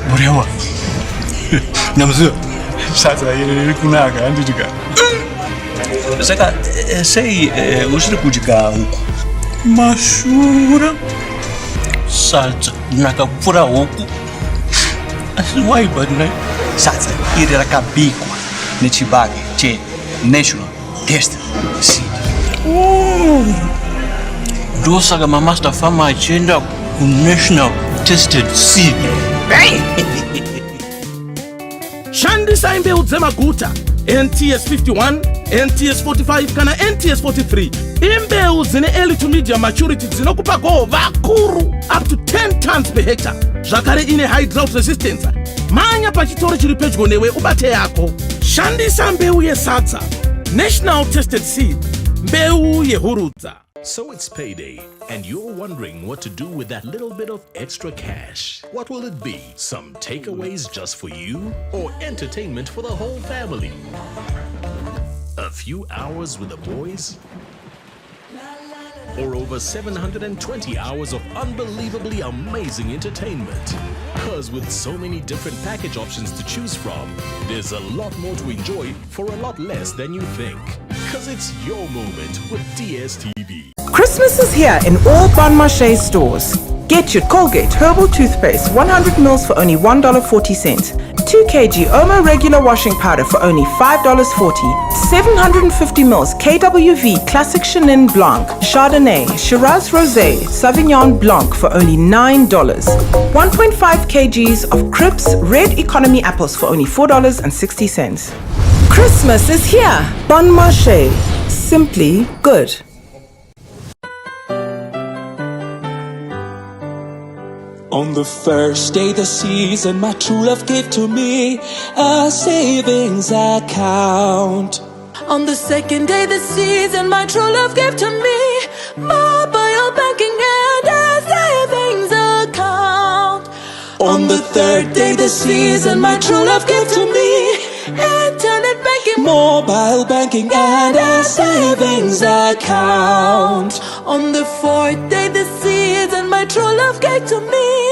Murewa. Namzu. Sasa iri kunaka handitika. Saka sei usiri kudya huku. Mashura. Sadza nakapfura huku. Asi why but na sadza iri rakabikwa nechibage che National Test Seed. Ndosaka mamaster farmer achienda ku National Tested Seed. Shandisa imbeu dzemaguta NTS 51, NTS 45 kana NTS 43. Imbeu dzine early to medium maturity dzinokupa goho vakuru up to 10 tons per hectare. Zvakare ine high drought resistance. Manya pachitoro chiri pedyo newe ubate yako. Shandisa mbeu yesadza. National Tested Seed. Mbeu yehurudza. So it's payday, and you're wondering what to do with that little bit of extra cash. What will it be? Some takeaways just for you, or entertainment for the whole family? A few hours with the boys? or over 720 hours of unbelievably amazing entertainment. Because with so many different package options to choose from, there's a lot more to enjoy for a lot less than you think. Because it's your moment with DSTV. Christmas is here in all Bon Marché stores. Get your Colgate Herbal Toothpaste 100 ml for only $1.40. 2 kg Omo Regular Washing Powder for only $5.40. 750 ml KWV Classic Chenin Blanc, Chardonnay, Shiraz Rosé, Sauvignon Blanc for only $9. 1.5 kgs of Crips Red Economy Apples for only $4.60. Christmas is here. Bon Marché. Simply good. On the first day the season, my true love gave to me a savings account. On the second day the season, my true love gave to me my Bayo banking and a savings account. On the third day the season, my true love gave to me internet banking, mobile banking and a savings account. On the fourth day the season, my true love gave to me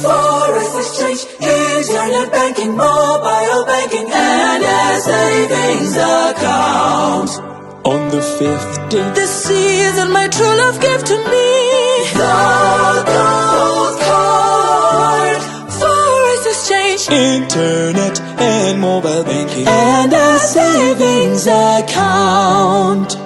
forex exchange, internet banking, mobile banking and a savings account. On the fifth day the season, my true love gave to me the gold card, forex exchange, internet and mobile banking and a savings account.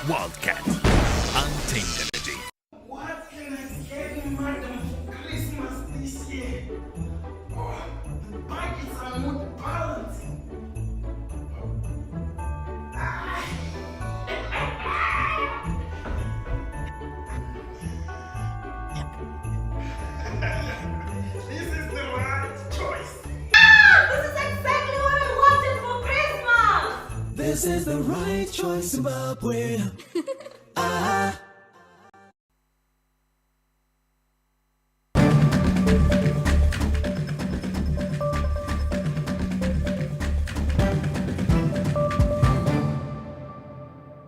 Wildcat, untamed energy. What can I get in madam for Christmas this year? Oh, the budgets are not balanced. This is the right choice. This is exactly what I wanted for Christmas. This is the right choice, Zimbabwe.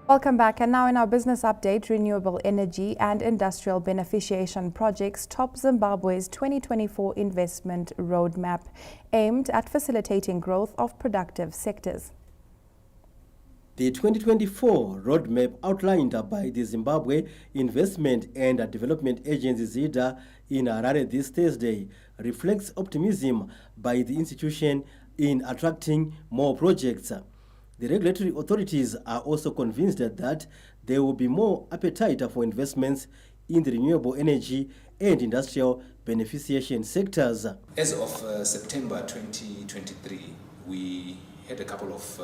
Welcome back, and now in our business update, renewable energy and industrial beneficiation projects top Zimbabwe's 2024 investment roadmap aimed at facilitating growth of productive sectors. The 2024 roadmap outlined by the Zimbabwe Investment and Development Agency ZIDA in Harare this Thursday reflects optimism by the institution in attracting more projects. The regulatory authorities are also convinced that there will be more appetite for investments in the renewable energy and industrial beneficiation sectors. As of September 2023, we had a couple of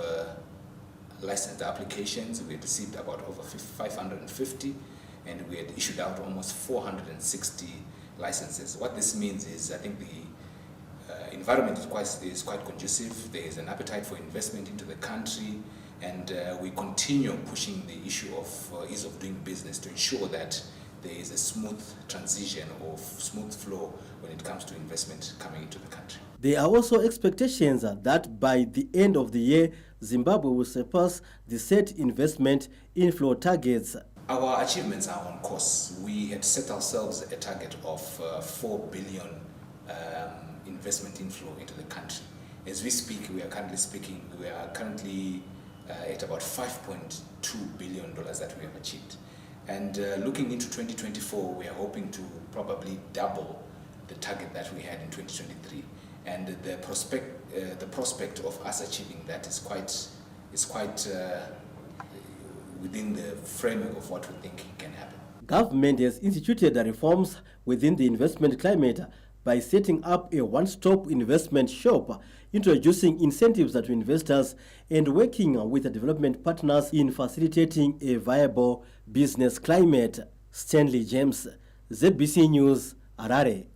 licensed applications. We had received about over 550, and we had issued out almost 460 licenses. What this means is, I think the environment is quite conducive. There is an appetite for investment into the country, and we continue pushing the issue of ease of doing business to ensure that there is a smooth transition or smooth flow when it comes to investment coming into the country. There are also expectations that by the end of the year, Zimbabwe will surpass the set investment inflow targets. Our achievements are on course. We had set ourselves a target of 4 billion investment inflow into the country. As we speak, we are currently at about $5.2 billion that we have achieved. And looking into 2024, we are hoping to probably double the target that we had in 2023. And the prospect of us achieving that is quite within the framework of what we think can happen. Government has instituted the reforms within the investment climate by setting up a one-stop investment shop, introducing incentives to investors and working with the development partners in facilitating a viable business climate. Stanley James, ZBC News, Harare.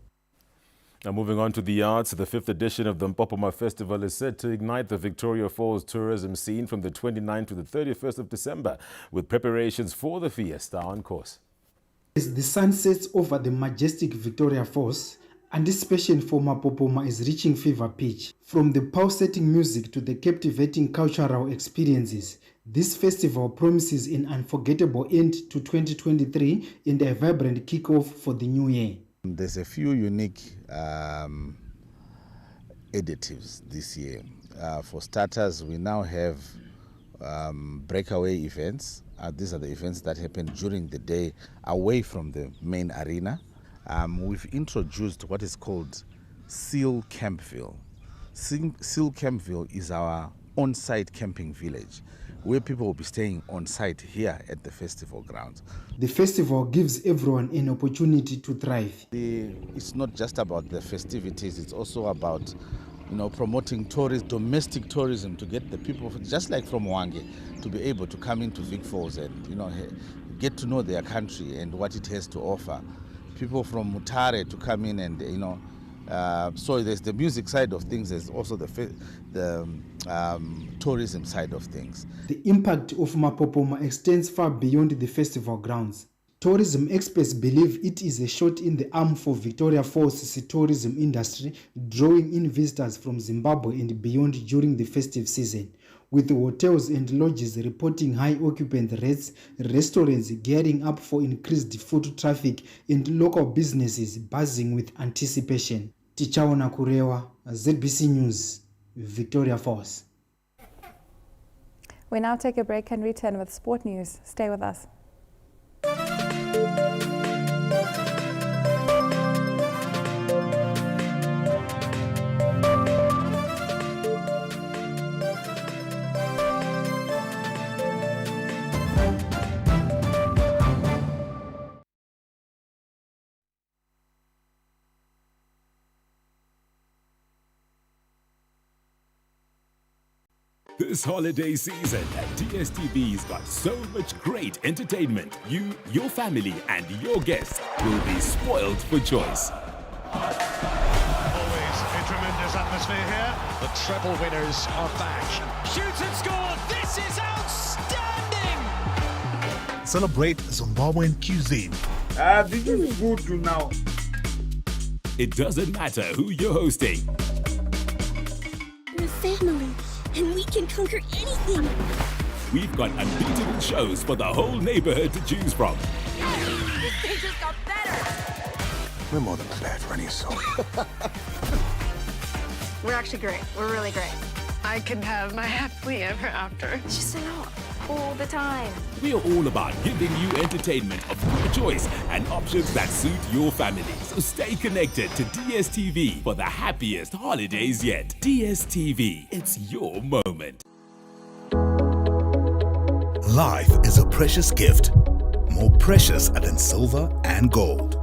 Now moving on to the arts, the 5th edition of the Mpopoma Festival is set to ignite the Victoria Falls tourism scene from the 29th to the 31st of December, with preparations for the fiesta on course. As the sun sets over the majestic Victoria Falls, anticipation for Mapopoma is reaching fever pitch. From the pulsating music to the captivating cultural experiences, this festival promises an unforgettable end to 2023 and a vibrant kickoff for the new year. There's a few unique additives this year. For starters, we now have breakaway events. These are the events that happen during the day away from the main arena. We've introduced what is called Seal Campville. Seal Campville is our on-site camping village where people will be staying on site here at the festival grounds. The festival gives everyone an opportunity to thrive. It's not just about the festivities, it's also about promoting tourism, domestic tourism, to get the people, just like from Hwange, to be able to come into Vic Falls and get to know their country and what it has to offer. People from Mutare to come in and so there's the music side of things. There's also the tourism side of things. The impact of Mapopoma extends far beyond the festival grounds. Tourism experts believe it is a shot in the arm for Victoria Falls' tourism industry, drawing in visitors from Zimbabwe and beyond during the festive season. With hotels and lodges reporting high occupant rates, restaurants gearing up for increased foot traffic, and local businesses buzzing with anticipation. Tichaona Kurewa, ZBC News, Victoria Falls. We now take a break and return with sport news. Stay with us. This holiday season, DSTV's got so much great entertainment. You, your family, and your guests will be spoiled for choice. Always a tremendous atmosphere here. The treble winners are back. Shoots and scores. This is outstanding. Celebrate Zimbabwean cuisine. This is good now. It doesn't matter who you're hosting. We're family, and we can conquer anything. We've got unbeatable shows for the whole neighborhood to choose from. This thing just got better. We're more than prepared for any assault. We're actually great. We're really great. I can have my happily ever after. It's just a lot, all the time. We are all about giving you entertainment of your choice and options that suit your family. So stay connected to DSTV for the happiest holidays yet. DSTV, it's your moment. Life is a precious gift, more precious than silver and gold.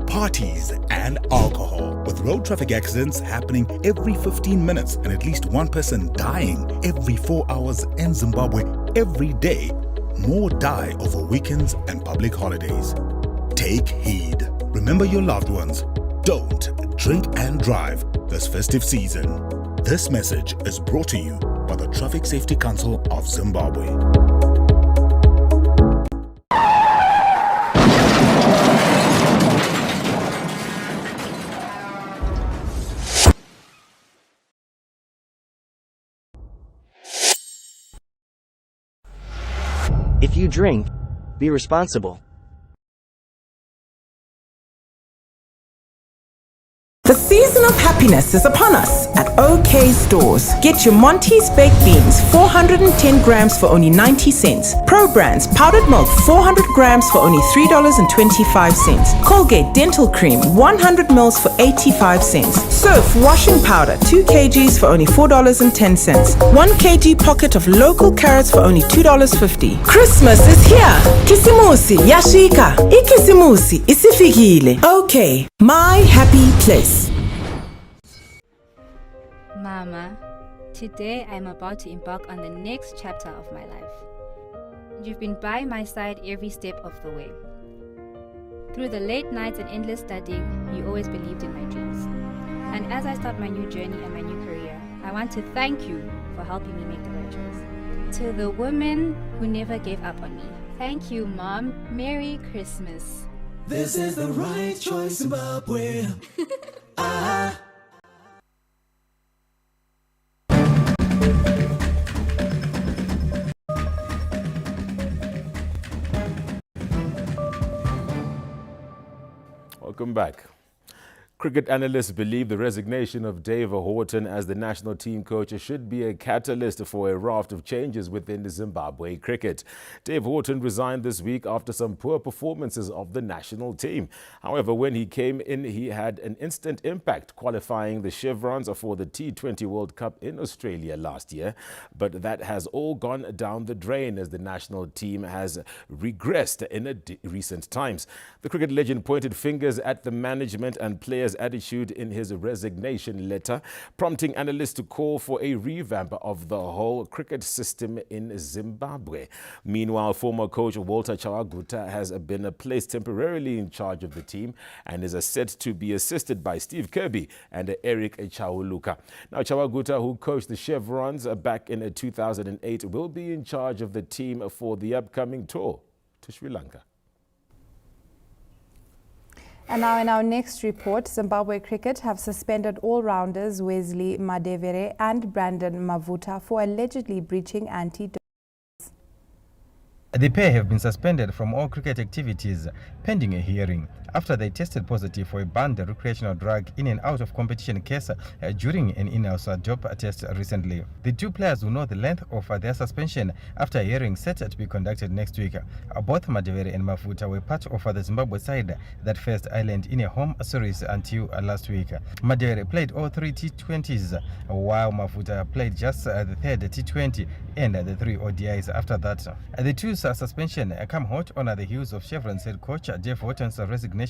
Parties and alcohol, with road traffic accidents happening every 15 minutes and at least one person dying every 4 hours in Zimbabwe every day. More die over weekends and public holidays. Take heed. Remember your loved ones. Don't drink and drive this festive season. This message is brought to you by the Traffic Safety Council of Zimbabwe. If you drink, be responsible. The season of happiness is upon us at OK Stores. Get your Monty's baked beans, 410 grams for only 90 cents. Pro Brands powdered milk, 400 grams for only $3.25. Colgate dental cream, 100 mils for 85 cents. Surf washing powder, 2 kgs for only $4.10. 1 kg pocket of local carrots for only $2.50. Christmas is here. Kisimusi yashika. Ikisimusi isifikile. OK, my happy place. Mama, today I'm about to embark on the next chapter of my life. You've been by my side every step of the way. Through the late nights and endless studying, you always believed in my dreams. And as I start my new journey and my new career, I want to thank you for helping me make the right choice. To the women who never gave up on me, thank you, Mom. Merry Christmas. This is the right choice, Zimbabwe. Ah. Welcome back. Cricket analysts believe the resignation of Dave Horton as the national team coach should be a catalyst for a raft of changes within the Zimbabwe cricket. Dave Horton resigned this week after some poor performances of the national team. However, when he came in, he had an instant impact, qualifying the Chevrons for the T20 World Cup in Australia last year. But that has all gone down the drain as the national team has regressed in recent times. The cricket legend pointed fingers at the management and players' attitude in his resignation letter, prompting analysts to call for a revamp of the whole cricket system in Zimbabwe. Meanwhile, former coach Walter Chawaguta has been placed temporarily in charge of the team and is said to be assisted by Steve Kirby and Eric Chauluka. Now, Chawaguta, who coached the Chevrons back in 2008, will be in charge of the team for the upcoming tour to Sri Lanka. And now in our next report, Zimbabwe Cricket have suspended all-rounders Wesley Madevere and Brandon Mavuta for allegedly breaching anti-doping. The pair have been suspended from all cricket activities pending a hearing after they tested positive for a banned recreational drug in and out of competition case during an in-house dope test recently. The two players will know the length of their suspension after a hearing set to be conducted next week. Both Madevere and Mavuta were part of the Zimbabwe side that faced Ireland in a home series until last week. Madevere played all three T20s, while Mavuta played just the third T20 and the three ODIs after that. The two's suspension come hot on the heels of Chevron's head coach Dave Horton's resignation,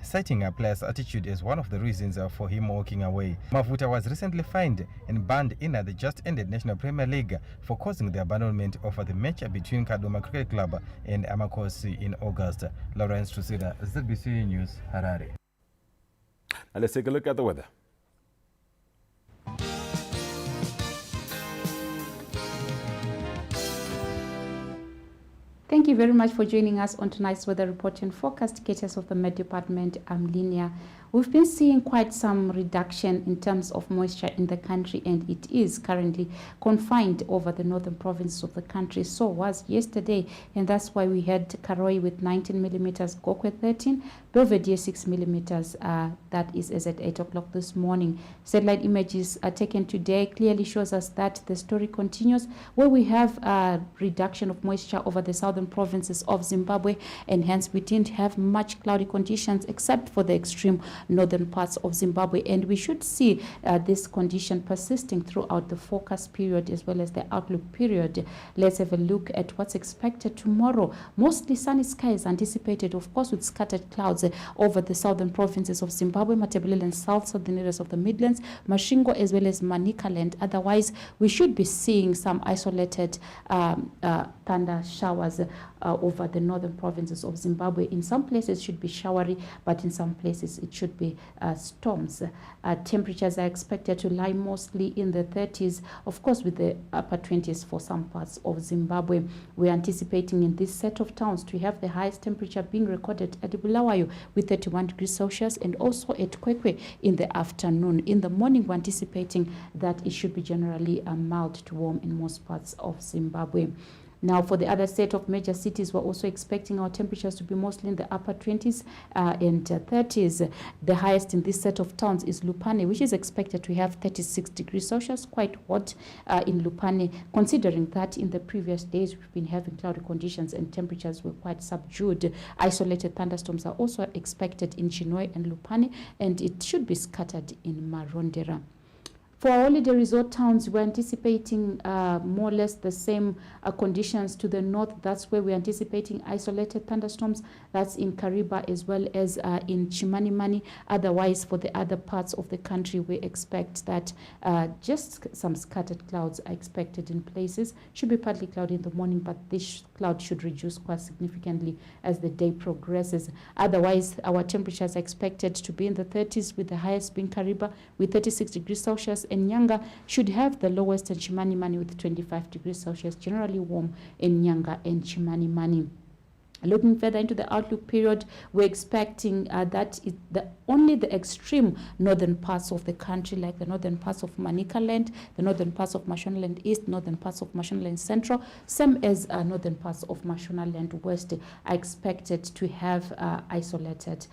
citing a player's attitude as one of the reasons for him walking away. Mavuta was recently fined and banned in the just-ended National Premier League for causing the abandonment of the match between Kaduma Cricket Club and Amakosi in August. Lawrence Trusida, ZBC News, Harare. Now let's take a look at the weather. Thank you very much for joining us on tonight's weather report and forecast. Caters of the Met Department, I'm Linia. We've been seeing quite some reduction in terms of moisture in the country, and it is currently confined over the northern provinces of the country. So was yesterday, and that's why we had Karoi with 19 millimeters, Gokwe 13, Belvedere 6 millimeters. That is as at 8 o'clock this morning. Satellite images taken today clearly shows us that the story continues, where we have a reduction of moisture over the southern provinces of Zimbabwe, and hence we didn't have much cloudy conditions except for the extreme northern parts of Zimbabwe, and we should see this condition persisting throughout the forecast period as well as the outlook period. Let's have a look at what's expected tomorrow. Mostly sunny skies anticipated, of course, with scattered clouds over the southern provinces of Zimbabwe, Matabeleland and southern areas of the Midlands, Masvingo as well as Manicaland. Otherwise, we should be seeing some isolated thunder showers over the northern provinces of Zimbabwe. In some places it should be showery, but in some places it should be storms. Temperatures are expected to lie mostly in the 30s, of course with the upper 20s for some parts of Zimbabwe. We're anticipating in this set of towns to have the highest temperature being recorded at Bulawayo with 31 degrees Celsius, and also at Kwekwe in the afternoon. In the morning, we're anticipating that it should be generally mild to warm in most parts of Zimbabwe. Now, for the other set of major cities, we're also expecting our temperatures to be mostly in the upper 20s and 30s. The highest in this set of towns is Lupane, which is expected to have 36 degrees Celsius, quite hot in Lupane, considering that in the previous days we've been having cloudy conditions and temperatures were quite subdued. Isolated thunderstorms are also expected in Chinhoyi and Lupane, and it should be scattered in Marondera. For our holiday resort towns, we're anticipating more or less the same conditions to the north. That's where we're anticipating isolated thunderstorms. That's in Kariba as well as in Chimanimani. Otherwise, for the other parts of the country, we expect that just some scattered clouds are expected in places. Should be partly cloudy in the morning, but this cloud should reduce quite significantly as the day progresses. Otherwise, our temperatures are expected to be in the 30s, with the highest being Kariba with 36 degrees Celsius, and Nyanga should have the lowest in Chimanimani with 25 degrees Celsius, generally warm in Nyanga and Chimanimani. Looking further into the outlook period, we're expecting that only the extreme northern parts of the country, like the northern parts of Manicaland, the northern parts of Mashonaland East, northern parts of Mashonaland Central, same as northern parts of Mashonaland West, are expected to have isolated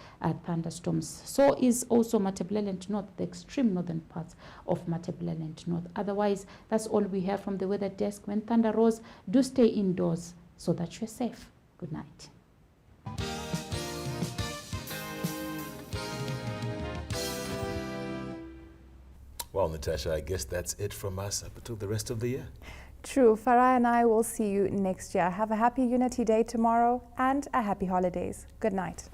thunderstorms. So is also Matabeleland North, the extreme northern parts of Matabeleland North. Otherwise, that's all we have from the weather desk. When thunder rolls, do stay indoors so that you're safe. Good night. Well, Natasha, I guess that's it from us up until the rest of the year. True. Farai and I will see you next year. Have a happy Unity Day tomorrow and a happy holidays. Good night.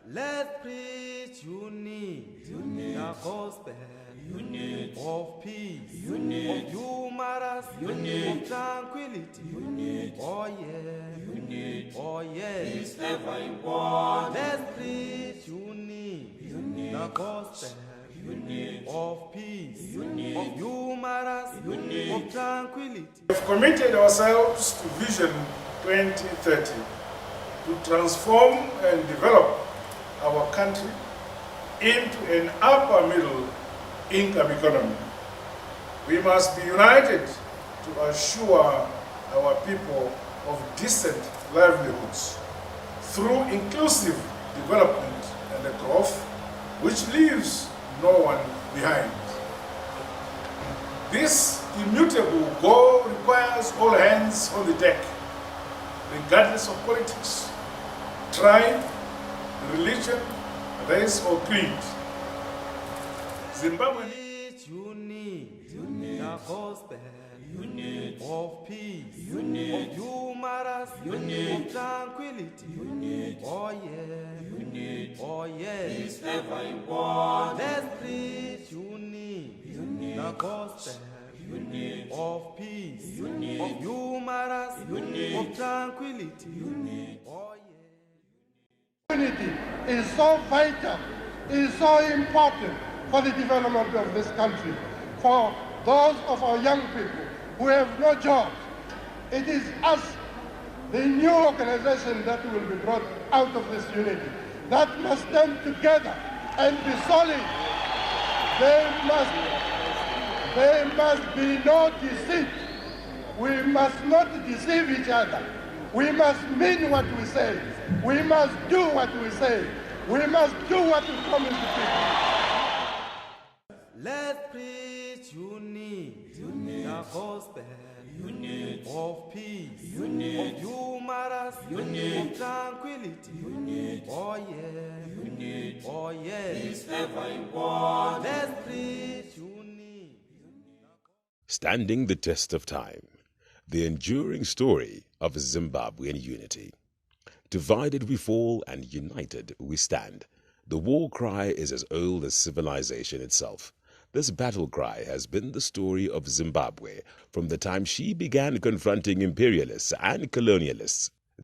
Let's preach unity, the gospel, of peace, of humorous, of tranquility. Oh yeah, oh yeah. Peace ever important. Let's preach unity, the gospel, of peace, of humorous, of tranquility. We've committed ourselves to Vision 2030 to transform and develop our country into an upper middle income economy. We must be united to assure our people of decent livelihoods through inclusive development and growth which leaves no one behind. This immutable goal requires all hands on the deck, regardless of politics, tribe, religion, race or creed. Zimbabwe the gospel, of peace, of humorous, of tranquility. Oh yeah, oh yeah. Peace ever important. Let's preach unity, the gospel, of peace, of humorous, of tranquility. Oh yeah. Unity is so vital, is so important for the development of this country, for those of our young people who have no jobs. It is us, the new organization that will be brought out of this unity, that must stand together and be solid. There must be no deceit. We must not deceive each other. We must mean what we say. We must do what we say. We must do what we promise to people. Let's preach unity, the gospel, of peace, of humorous, of tranquility. Oh yeah, oh yeah. Peace ever important. Let's preach unity. Standing the test of time, the enduring story of Zimbabwean unity. Divided we fall and united we stand. The war cry is as old as civilization itself. This battle cry has been the story of Zimbabwe from the time she began confronting imperialists and colonialists.